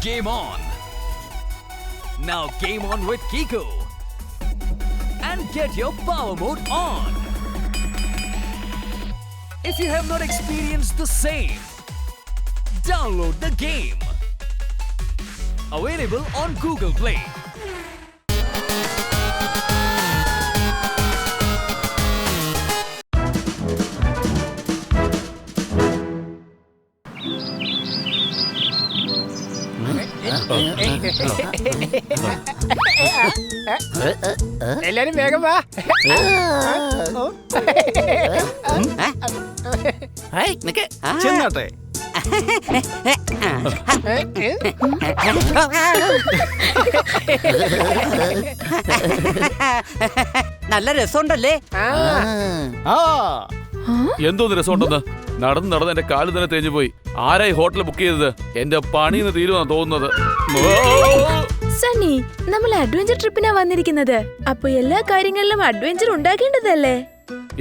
Game on! Now game on with Kiko! And get your power mode on! If you have not experienced the same, download the game! Available on Google Play. എല്ലാരും വേഗം വാ. ചെന്നാട്ടെ. നല്ല രസമുണ്ടല്ലേ? എന്തോന്ന് രസമുണ്ടെന്ന്? നടന്ന് നടന്ന് എന്റെ കാല് തന്നെ തേഞ്ഞു പോയി. ആരായി ഹോട്ടൽ ബുക്ക് ചെയ്തത്? എന്റെ പണിന്ന് തീരുമാനം തോന്നുന്നത്. സണ്ണി, നമ്മൾ അഡ്വഞ്ചർ ട്രിപ്പിനാ വന്നിരിക്കുന്നത്. അപ്പൊ എല്ലാ കാര്യങ്ങളിലും അഡ്വഞ്ചർ ഉണ്ടാക്കേണ്ടതല്ലേ?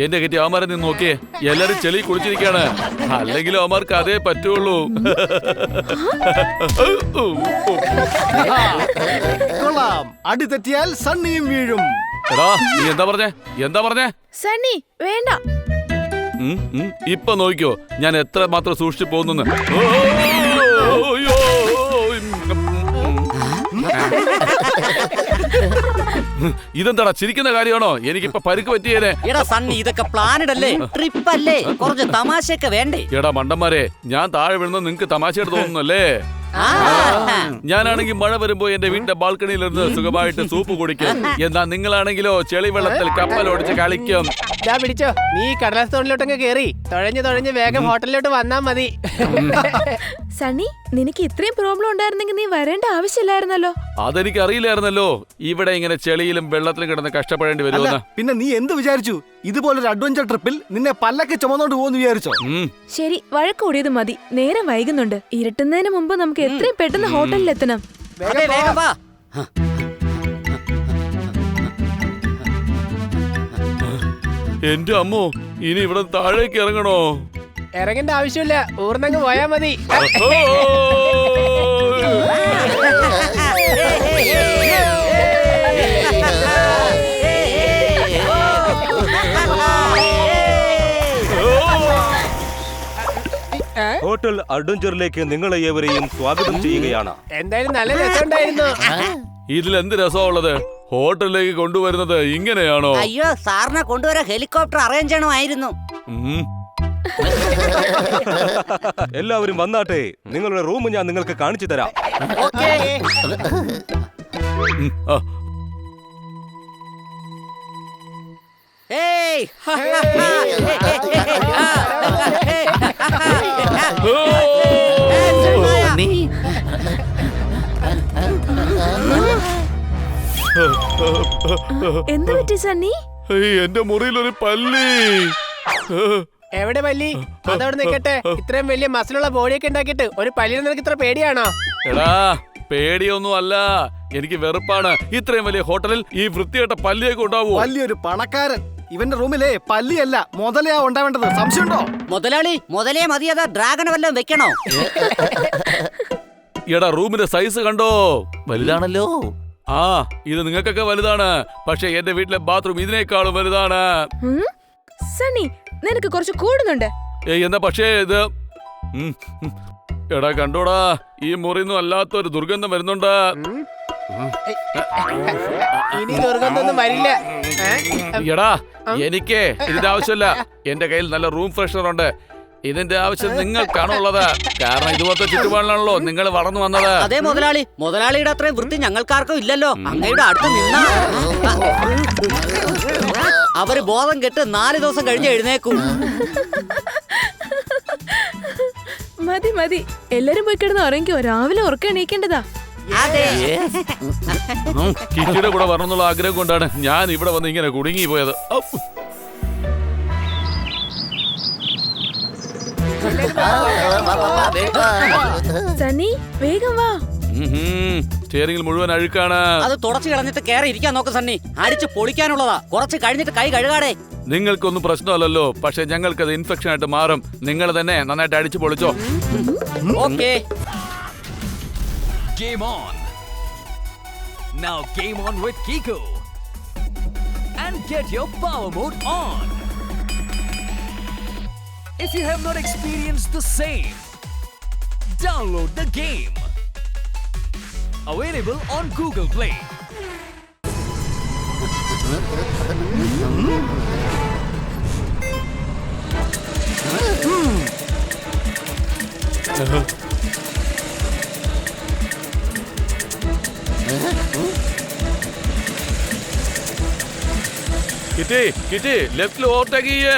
എന്റെ കെട്ടി അവന്മാരെ നിന്ന് നോക്കിയേ, എല്ലാരും ചെളി കുളിച്ചിരിക്കാണ്. അല്ലെങ്കിലും അവന്മാർക്ക് അതേ പറ്റുള്ളൂ. കൊള്ളാം. അടി തെറ്റിയാൽ സണ്ണിയും വീഴും. എടാ, നീ എന്താ പറഞ്ഞേ? സണ്ണി വേണ്ട. ഇപ്പൊ നോക്കിയോ ഞാൻ എത്ര മാത്രം സൂക്ഷിച്ചു പോകുന്നു. ഇതെന്താടാ ചിരിക്കുന്ന കാര്യമാണോ? എനിക്കിപ്പോ പരിക്ക് പറ്റിയേനെ. എടാ സണ്ണി, ഇതൊക്കെ പ്ലാനഡ് അല്ലേ? ട്രിപ്പ് അല്ലേ? കുറച്ച് തമാശയൊക്കെ വേണ്ടേ? എടാ മണ്ടന്മാരെ, ഞാൻ താഴെ വീഴുന്നത് നിങ്ങക്ക് തമാശയായിട്ട് തോന്നുന്നല്ലേ? ഞാനാണെങ്കിൽ മഴ വരുമ്പോ എന്റെ വീടിന്റെ ബാൽക്കണിയിൽ ഇരുന്ന് സുഖമായിട്ട് സൂപ്പ് കുടിക്കും. എന്നാ നിങ്ങളാണെങ്കിലോ ചെളി വെള്ളത്തിൽ കപ്പലോടിച്ച് കളിക്കും. പിടിച്ചോ, നീ കടലാസ് തോണിലോട്ടങ്ങ് കേറി തുഴഞ്ഞ് വേഗം ഹോട്ടലിലോട്ട് വന്നാ മതി. സണ്ണി, നിനക്ക് ഇത്രയും പ്രോബ്ലം ഉണ്ടായിരുന്നെങ്കിൽ നീ വരേണ്ട ആവശ്യമില്ലായിരുന്നല്ലോ. അതെനിക്ക് അറിയില്ലായിരുന്നല്ലോ ഇവിടെ ഇങ്ങനെ ചെളിയിലും വെള്ളത്തിലും കിടന്ന് കഷ്ടപ്പെടേണ്ടി വരുമെന്ന്. പിന്നെ നീ എന്ത് വിചാരിച്ചു? ഇതുപോലൊരു അഡ്വഞ്ചർ ട്രിപ്പിൽ നിന്നെ പല്ലൊക്കെ ചുമന്നോണ്ട് പോകുന്നു വിചാരിച്ചോ? ശരി, വഴക്കൂടിയത് മതി. നേരം വൈകുന്നുണ്ട്. ഇരുട്ടുന്നതിന് മുമ്പ് നമുക്ക് എത്രയും പെട്ടെന്ന് ഹോട്ടലിൽ എത്തണം. എന്റെ അമ്മോ, ഇനി ഇവിടെ താഴേക്ക് ഇറങ്ങണോ? ഇറങ്ങേണ്ട ആവശ്യമില്ല, ഊർന്നങ്ങ് പോയാ മതി. ഹോട്ടൽ അഡ്വഞ്ചറിലേക്ക് നിങ്ങളെ ഏവരെയും സ്വാഗതം ചെയ്യുകയാണ്. എന്തായാലും നല്ല രസമുണ്ടായിരുന്നു. ഇതിലെന്ത് രസമുള്ളത്? ഹോട്ടലിലേക്ക് കൊണ്ടുവരുന്നത് ഇങ്ങനെയാണോ? അയ്യോ, സാറിനെ കൊണ്ടുവരാൻ ഹെലികോപ്റ്റർ അറേഞ്ച് ചെയ്യണമായിരുന്നു. എല്ലാവരും വന്നാട്ടെ, നിങ്ങളുടെ റൂം ഞാൻ നിങ്ങൾക്ക് കാണിച്ചു തരാം. എന്ത് പറ്റി സണ്ണി? എന്റെ മുറിയിൽ ഒരു പല്ലി. എവിടെ പല്ലി? അതവിടെ നിൽക്കട്ടെ. ഇത്രയും വലിയ മസിലുള്ള ബോഡിയൊക്കെ ഉണ്ടാക്കിയിട്ട് ഒരു പല്ലിനെ നിനക്ക് ഇത്ര പേടിയാണോ? എടാ, പേടിയൊന്നും അല്ല, എനിക്ക് വെറുപ്പാണ്. ഇത്രയും വലിയ ഹോട്ടലിൽ ഈ വൃത്തികെട്ട പല്ലിയൊക്കെ ഉണ്ടാവൂ? വലിയൊരു പണക്കാരൻ. ഇവന്റെ റൂമിലെ പല്ലിയല്ല മുതലയാ ഉണ്ടാവേണ്ടത്. സംശയമുണ്ടോ? മുതലേ മതിയതാ? ഡ്രാഗൺ വല്ലതും വെക്കണോ? എടാ, റൂമിന്റെ സൈസ് കണ്ടോ? വലുതാണല്ലോ. ആ, ഇത് നിങ്ങൾക്കൊക്കെ വലുതാണ്. പക്ഷെ എന്റെ വീട്ടിലെ ബാത്റൂം ഇതിനേക്കാളും വലുതാണ്. സണ്ണി, നിനക്ക് കുറച്ച് കൂടുന്നുണ്ട്. എന്നാ പക്ഷേ ഇത് എടാ കണ്ടോടാ, ഈ മുറിന്നും അല്ലാത്തൊരു ദുർഗന്ധം വരുന്നുണ്ട്. ഇനി ദുർഗന്ധമൊന്നും വരില്ല. എടാ, എനിക്ക് ഇതിന്റെ ആവശ്യമില്ല. എന്റെ കയ്യിൽ നല്ല റൂം ഫ്രഷനർ ഉണ്ട്. ഇതിന്റെ ആവശ്യം നിങ്ങൾക്കാണോ ഉള്ളത്? കാരണം ഇതുപോലത്തെ ചുറ്റുപാടിലാണല്ലോ നിങ്ങൾ വളർന്നു വന്നത്. അതെ മുതലാളി, മുതലാളിയുടെ അത്രയും വൃത്തി ഞങ്ങൾക്കാർക്കും ഇല്ലല്ലോ. അങ്ങയുടെ അടുത്ത് നിന്നാ അവര് ബോധം കെട്ട് 4 ദിവസം കഴിഞ്ഞ് എഴുന്നേക്കും. മതി, എല്ലാരും പോയി കിടന്ന് ഉറങ്ങിക്കോ. രാവിലെ ഉറക്കം എണീക്കേണ്ടതാ. കിറ്റിയുടെ കൂടെ വരണമെന്നുള്ള ആഗ്രഹം കൊണ്ടാണ് ഞാൻ ഇവിടെ വന്ന് ഇങ്ങനെ കുടുങ്ങി പോയത്. സണ്ണി, വേഗം വാ. സ്റ്റിയറിംഗിൽ മുഴുവൻ അഴുക്കാണ്. അത് തുടച്ചു കളഞ്ഞിട്ട് കേറി ഇരിക്കാൻ നോക്ക് സണ്ണി. അടിച്ച് പൊളിക്കാനുള്ളതാ. കുറച്ച് കഴിഞ്ഞിട്ട് കൈ കഴുകാടേ. നിങ്ങൾക്കൊന്നും പ്രശ്നമല്ലല്ലോ, പക്ഷെ ഞങ്ങൾക്കത് ഇൻഫെക്ഷൻ ആയിട്ട് മാറും. നിങ്ങൾ തന്നെ നന്നായിട്ട് അടിച്ചു പൊളിച്ചോ. Okay. Game on. Now game on with Kiko. And get your power mode on. If you have not experienced the same, download the game. Available on Google Play. കിറ്റി ലെഫ്റ്റിൽ ഓവർടേക്ക് ചെയ്യേ.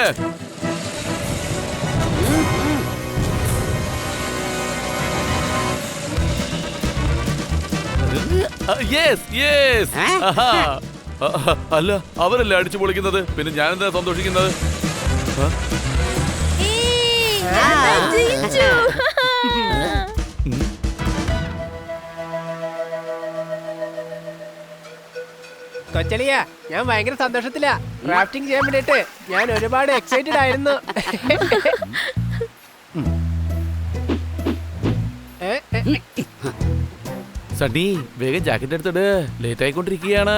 അല്ല, അവരല്ലേ അടിച്ചു പൊളിക്കുന്നത്, പിന്നെ ഞാനെന്താ സന്തോഷിക്കുന്നത്? കൊച്ചലിയ, ഞാൻ ഭയങ്കര സന്തോഷത്തിലാ. റാഫ്റ്റിംഗ് ചെയ്യാൻ വേണ്ടിട്ട് ഞാൻ ഒരുപാട് എക്സൈറ്റഡ് ആയിരുന്നു. സണ്ണി, വേഗം ജാക്കറ്റ് എടുത്തിട്, ലേറ്റ് ആയിക്കൊണ്ടിരിക്കുകയാണ്.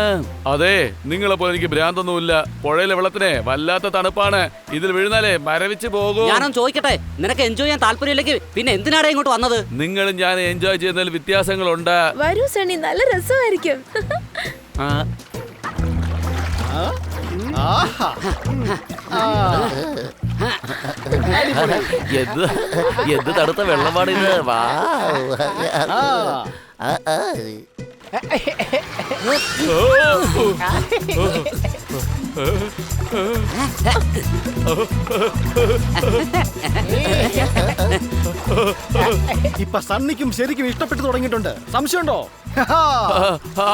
അതെ, നിങ്ങളെ പോലെ എനിക്ക് ഭ്രാന്തൊന്നുമില്ല. പുഴയിലെ വെള്ളത്തിന് വല്ലാത്ത തണുപ്പാണ്. ഇതിൽ വീഴുന്നാലേ മരവിച്ച് പോകും. ഞാനൊന്ന് ചോദിക്കട്ടെ, നിനക്ക് എൻജോയ് ചെയ്യാൻ താല്പര്യമില്ലെങ്കിൽ പിന്നെ എന്തിനാണ് ഇങ്ങോട്ട് വന്നത്? നിങ്ങളും ഞാൻ എൻജോയ് ചെയ്യുന്നതിൽ വ്യത്യാസങ്ങളുണ്ട്. വരൂ സണ്ണി, നല്ല രസമായിരിക്കും. എന്ത് തടുത്ത വെള്ളമാണിത്. വാ, ഇപ്പൊ സണ്ണിക്കും ശരിക്കും ഇഷ്ടപ്പെട്ടു തുടങ്ങിയിട്ടുണ്ട്. സംശയമുണ്ടോ?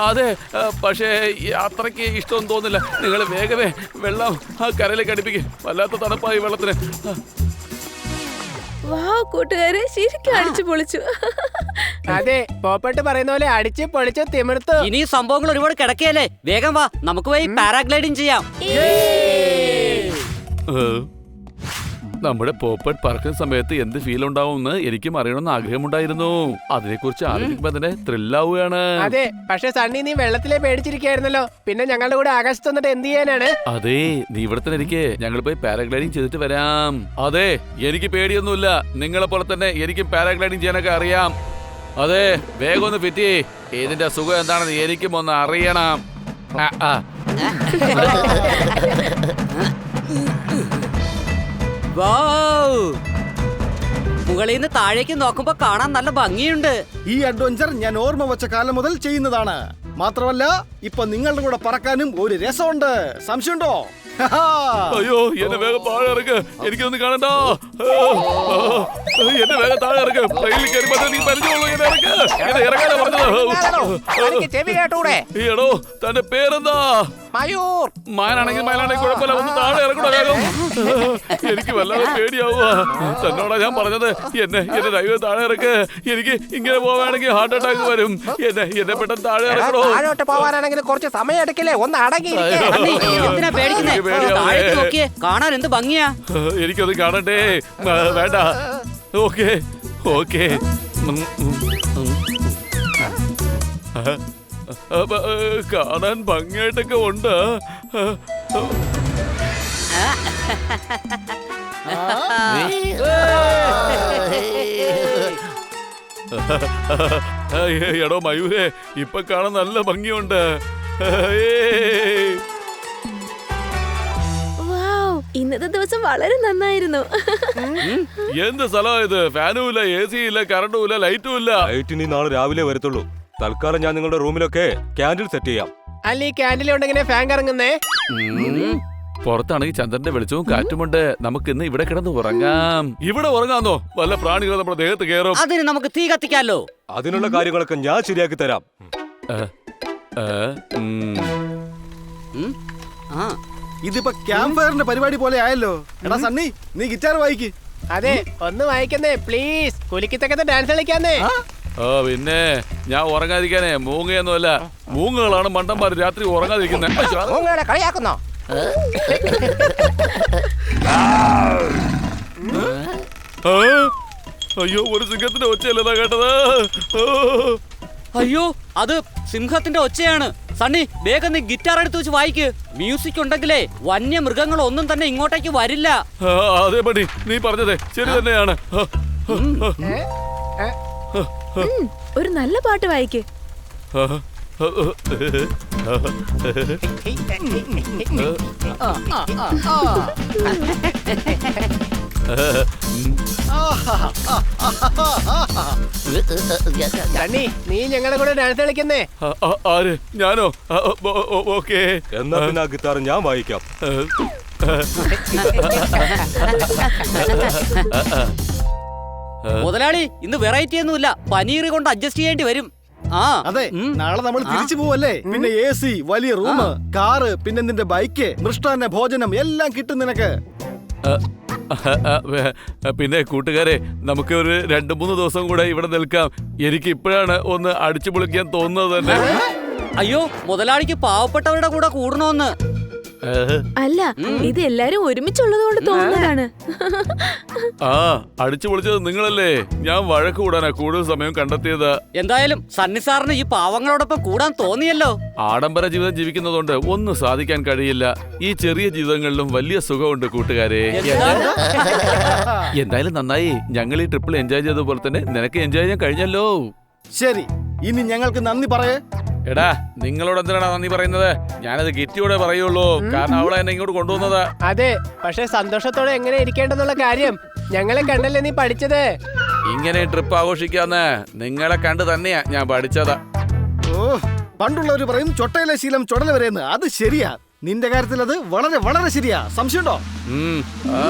അതെ, പക്ഷേ അത്രയ്ക്ക് ഇഷ്ടമൊന്നും തോന്നില്ല. നിങ്ങൾ വേഗമേ വെള്ളം ആ കരയിലേക്ക് അടുപ്പിക്കും. വല്ലാത്ത തണുപ്പായി വെള്ളത്തിന്. വാവ് കൂട്ടുകാരെ, ശരിക്കും അടിച്ചു പൊളിച്ചു. അതെ, പോപ്പട്ട് പറയുന്ന പോലെ അടിച്ച് പൊളിച്ച് തിമിർത്തു. ഇനി സംഭവങ്ങൾ ഒരുപാട് കിടക്കുകയല്ലേ, വേഗം വാ, നമുക്ക് പോയി പാരാഗ്ലൈഡിംഗ് ചെയ്യാം. നമ്മുടെ പോപ്പട്ട് പറക്കുന്ന സമയത്ത് എന്ത് ഫീൽ ഉണ്ടാവുമെന്ന് എനിക്കും അറിയണമെന്ന് ആഗ്രഹമുണ്ടായിരുന്നു. അതിനെക്കുറിച്ച് ആലോചിക്കുമ്പോ തന്നെ ത്രില്ലാവുകയാണ്. അതെ, പക്ഷെ സണ്ണി നീ വെള്ളത്തിലെ പേടിച്ചിരിക്കായിരുന്നല്ലോ. പിന്നെ ഞങ്ങളുടെ കൂടെ ആകാശത്ത് വന്നിട്ട് എന്ത് ചെയ്യാനാണ്? അതെ, നീ ഇവിടെ തന്നെ ഇരിക്കേ, ഞങ്ങൾ പോയി പാരാഗ്ലൈഡിംഗ് ചെയ്തിട്ട് വരാം. അതെ, എനിക്ക് പേടിയൊന്നുമില്ല. നിങ്ങളെ പോലെ തന്നെ എനിക്കും പാരാഗ്ലൈഡിംഗ് ചെയ്യാനൊക്കെ അറിയാം. അതെ, വേഗം ഒന്ന് ഫിറ്റി. ഇതിന്റെ സുഖം എന്താണെന്ന് എനിക്കും ഒന്ന് അറിയണം. മുകളിൽ നിന്ന് താഴേക്ക് നോക്കുമ്പോ കാണാൻ നല്ല ഭംഗിയുണ്ട്. ഈ അഡ്വഞ്ചർ ഞാൻ ഓർമ്മ വെച്ച കാലം മുതൽ ചെയ്യുന്നതാണ്. മാത്രമല്ല, ഇപ്പൊ നിങ്ങളുടെ കൂടെ പറക്കാനും ഒരു രസമുണ്ട്. സംശയമുണ്ടോ? അയ്യോ, എന്നെ വേഗം താഴെ ഇറക്ക്, എനിക്കൊന്നും കാണണ്ട. എന്നെ വേഗം താഴെ ഇറക്ക്. ട്രെയിനിൽ കയറി നീ പരിചയമുള്ളൂ. എന്നെ ഇറക്ക്, എന്നെ ഇറങ്ങാനാ പറഞ്ഞത്. എടോ, തന്റെ പേരെന്താ? മാനാണെങ്കിൽ കുഴപ്പമില്ല, ഒന്ന് താഴെ ഇറക്കണോ വേഗം. എനിക്ക് വല്ലാതെ പേടിയാവുക. തന്നോടാ ഞാൻ പറഞ്ഞത്, എന്നെ ദൈവം താഴെ ഇറക്ക്. എനിക്ക് ഇങ്ങനെ പോവാണെങ്കിൽ ഹാർട്ട് അറ്റാക്ക് വരും. എന്നെ പെട്ടെന്ന് താഴെ ഇറക്കണോ. പോവാനാണെങ്കിൽ കുറച്ച് സമയം എടുക്കില്ലേ, ഒന്ന് അടങ്ങി. എന്തിനാ പേടിക്കുന്നേ? താഴേക്ക് നോക്കിയേ, കാണാൻ എന്ത് ഭംഗിയാ. എനിക്കത് കാണണ്ടേ? വേണ്ട. Okay okay. കാണാൻ ഭംഗിയായിട്ടൊക്കെ ഉണ്ട്. എടോ മയൂരേ, ഇപ്പൊ കാണാൻ നല്ല ഭംഗിയുണ്ട്. ഇന്നത്തെ ദിവസം വളരെ നന്നായിരുന്നു. എന്ത് സ്ഥലമാ ഇത്? ഫാനും ഇല്ല, എ സി ഇല്ല, കറണ്ടും ഇല്ല, ലൈറ്റും ഇല്ല. ലൈറ്റിനി നാളെ രാവിലെ വരത്തുള്ളൂ. തൽക്കാലം ഞാൻ നിങ്ങളുടെ റൂമിലൊക്കെ ക്യാൻഡിൽ സെറ്റ് ചെയ്യാം. അല്ല, ഈ ക്യാൻഡിൽ ഉണ്ടെങ്ങനെ ഫാൻ കറങ്ങുന്നേ? പുറത്താണെങ്കിൽ ചന്ദ്രന്റെ വെളിച്ചവും കാറ്റുമുണ്ട്. നമുക്ക് ഇന്ന് ഇവിടെ കിടന്ന് ഉറങ്ങാം. ഇവിടെ ഉറങ്ങാന്നോ? വല്ല പ്രാണികൾ നമ്മുടെ ദേഹത്ത് കയറും. അതിന് നമുക്ക് തീ കത്തിക്കാലോ. അതിനുള്ള കാര്യങ്ങളൊക്കെ ഞാൻ ശരിയാക്കി തരാം. ഇതിപ്പോ ക്യാമ്പ് ഫയറിന്റെ പരിപാടി പോലെ ആയല്ലോ. എടാ സണ്ണി, നീ ഗിറ്റാർ വായിക്ക്. അതെ, ഒന്ന് വായിക്കുന്നേ പ്ലീസ്. കുലിക്കത്തക്കത്തെ ഡാൻസ് കളിക്കാന്നേ. പിന്നെ ഞാൻ ഉറങ്ങാതിരിക്കാനേ മൂങ്ങയൊന്നുമല്ല. മൂങ്ങകളാണ് മണ്ടന്മാർ രാത്രി ഉറങ്ങാതിരിക്കുന്നത്. കളിയാക്കുന്നോ? അയ്യോ, ഒരു സിംഹത്തിന്റെ ഒച്ചയല്ലതാ കേട്ടത്. അയ്യോ അത് സിംഹത്തിന്റെ ഒച്ചയാണ്. സണ്ണി വേഗം നീ ഗിറ്റാർ എടുത്ത് വെച്ച് വായിക്ക്. മ്യൂസിക് ഉണ്ടെങ്കിലേ വന്യമൃഗങ്ങൾ ഒന്നും തന്നെ ഇങ്ങോട്ടേക്ക് വരില്ല. അതേ പടി നീ പറഞ്ഞതേ ശരി തന്നെയാണ്. ഒരു നല്ല പാട്ട് വായിക്ക്. സണ്ണി നീ ഞങ്ങളുടെ കൂടെ ഡാൻസ് കളിക്കുന്നേ? ആര്? ഞാനോ? ഓക്കേ. എന്നാ പിന്നെ ആ ഗിത്താർ ഞാൻ വായിക്കാം. മുതലാളി ഇന്ന് വെറൈറ്റി ഒന്നുമില്ല. പനീർ കൊണ്ട് അഡ്ജസ്റ്റ് ചെയ്യേണ്ടി വരും. അതെ, നാളെ നമ്മൾ തിരിച്ചു പോവല്ലേ. പിന്നെ AC, വലിയ റൂം, കാറ്, പിന്നെ നിന്റെ ബൈക്ക്, മൃഷ്ടാന്ന ഭോജനം എല്ലാം കിട്ടും നിനക്ക്. പിന്നെ കൂട്ടുകാരെ, നമുക്ക് ഒരു 2-3 ദിവസം കൂടെ ഇവിടെ നിൽക്കാം. എനിക്ക് ഇപ്പോഴാണ് ഒന്ന് അടിച്ചു പൊളിക്കാൻ തോന്നുന്നത് തന്നെ. അയ്യോ മുതലാളിക്ക് പാവപ്പെട്ടവരുടെ കൂടെ കൂടണോന്ന്. അല്ല, ഇത് എല്ലാരും ഒരുമിച്ചുള്ളത് കൊണ്ട് തോന്നുന്നതാണ്. അടിച്ചു പൊളിച്ചത് നിങ്ങളല്ലേ. ഞാൻ വഴക്ക് കൂടാനാ കൂടുതൽ സമയം കണ്ടെത്തിയത്. എന്തായാലും സണ്ണി സാറിന് ഈ പാവങ്ങളോടൊപ്പം കൂടാൻ തോന്നിയല്ലോ. ആഡംബര ജീവിതം ജീവിക്കുന്നതുകൊണ്ട് ഒന്നും സാധിക്കാൻ കഴിയില്ല. ഈ ചെറിയ ജീവിതങ്ങളിലും വലിയ സുഖമുണ്ട് കൂട്ടുകാരെ. എന്തായാലും നന്നായി. ഞങ്ങൾ ഈ ട്രിപ്പിൾ എൻജോയ് ചെയ്തതുപോലെ തന്നെ നിനക്ക് എൻജോയ് ചെയ്യാൻ കഴിഞ്ഞല്ലോ. ശരി, ഇനി ഞങ്ങൾക്ക് നന്ദി പറയേ. എടാ, നിങ്ങളോട് എന്തിനാണ് നന്ദി പറയുന്നത്? ഞാനത് ഗിറ്റിയോടെ പറയുള്ളൂ. കാരണം അവളെ എന്നെ ഇങ്ങോട്ട് കൊണ്ടുവന്നത്. അതെ, പക്ഷെ സന്തോഷത്തോടെ എങ്ങനെ ഇരിക്കേണ്ടെന്നുള്ള കാര്യം ഞങ്ങളെ കണ്ടല്ലേ നീ പഠിച്ചത്. ഇങ്ങനെ ട്രിപ്പ് ആഘോഷിക്കാന്ന് നിങ്ങളെ കണ്ട് തന്നെയാ ഞാൻ പഠിച്ചത്. പണ്ടുള്ളവര് പറയും ചൊട്ടയിലെ ശീലം ചുടല വരെയെന്ന്. അത് ശരിയാ. നിന്റെ കാര്യത്തിൽ അത് വളരെ വളരെ ശരിയാ. സംശയമുണ്ടോ? ആ